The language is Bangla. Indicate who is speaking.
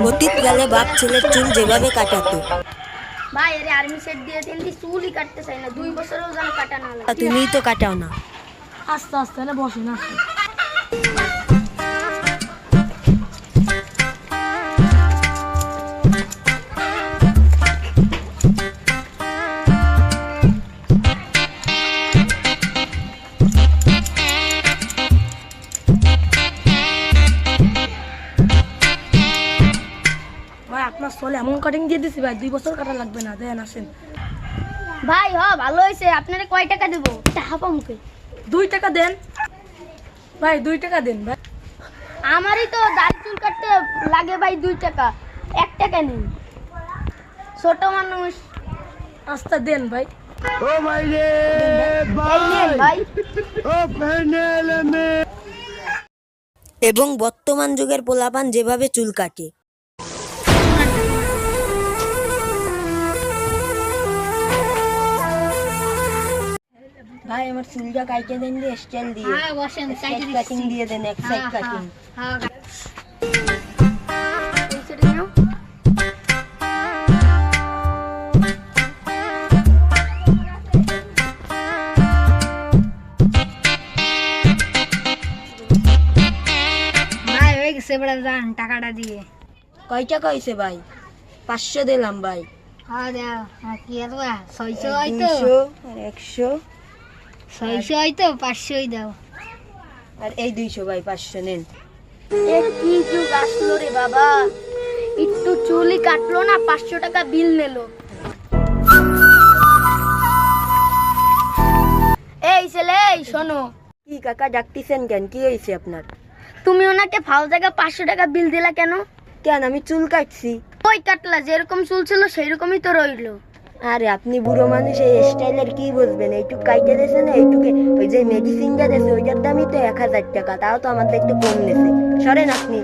Speaker 1: অতীতকালে বাপ ছেলের চুল যেভাবে কাটাতো,
Speaker 2: ভাই আরে আর্মি সেট দিয়ে কিন্তু চুলই কাটতে চাই না, 2 বছরেও যেন কাটা না লাগে।
Speaker 1: তুমিই তো কাটাও না।
Speaker 3: আস্তে আস্তে না বসেন আস্তে। ভাই আপনার চলে এমন কাটিং দিয়ে দিছি ভাই, 2 বছর কাটা লাগবে না, দেন আসেন।
Speaker 2: ভাই ভালো হয়েছে। আপনারে কয় টাকা দেবো? টাকা মুখে
Speaker 3: 2 টাকা দেন ভাই, 2 টাকা দেন ভাই।
Speaker 2: আমারই তো দাড়ি চুল কাটতে লাগে ভাই 2 টাকা, 1 টাকা নিন। ছোট মানুষ।
Speaker 3: আস্তে দেন ভাই।
Speaker 4: ও ভাই রে
Speaker 2: এই নেন ভাই।
Speaker 4: ও প্যানেল মে
Speaker 1: এবং বর্তমান যুগের পোলাপান যেভাবে চুল কাটে, ভাই আমার চুলটা কাটে দেন দিয়ে স্টাইল দিয়ে,
Speaker 2: হ্যাঁ বসেন,
Speaker 1: সাইড কাটিং দিয়ে দেন, এক সাইড কাটিং।
Speaker 2: হ্যাঁ ভাই হয়ে গেছে, এবার যান টাকাটা দিয়ে।
Speaker 1: কয় টাকা হয়েছে ভাই? 500 দিলাম ভাই।
Speaker 2: হ্যাঁ দাও। হ্যাঁ কি আর 600 হয়তো,
Speaker 1: 200 আর 100
Speaker 2: 600 হয়তো, 500ই দাও।
Speaker 1: আর এই 200 ভাই, 500 নেন।
Speaker 2: এ কি যুগ আসলো রে বাবা, একটু চুলই কাটলো না 500 টাকা বিল নিলো। এই ছেলে, এই শোনো,
Speaker 1: কি কাকা ডাকতেছেন কেন? কি হয়েছে আপনার?
Speaker 2: তুমি ওনাকে ফাও জায়গা 500 টাকা বিল দিলা কেন?
Speaker 1: কেন আমি চুল কাটছি?
Speaker 2: ওই কাটলা, যেরকম চুল ছিল সেই রকমই তো রইলো।
Speaker 1: আরে আপনি বুড়ো মানুষ, এই স্টাইলের কি বুঝবেন? এইটুক কাইটে দিয়েছে না, এইটুকে ওই যে মেডিসিনটা দিয়েছে ওইটার দামই তো 1000 টাকা, তাও তো আমাদের একটু কম নিয়েছে। সরেন আপনি।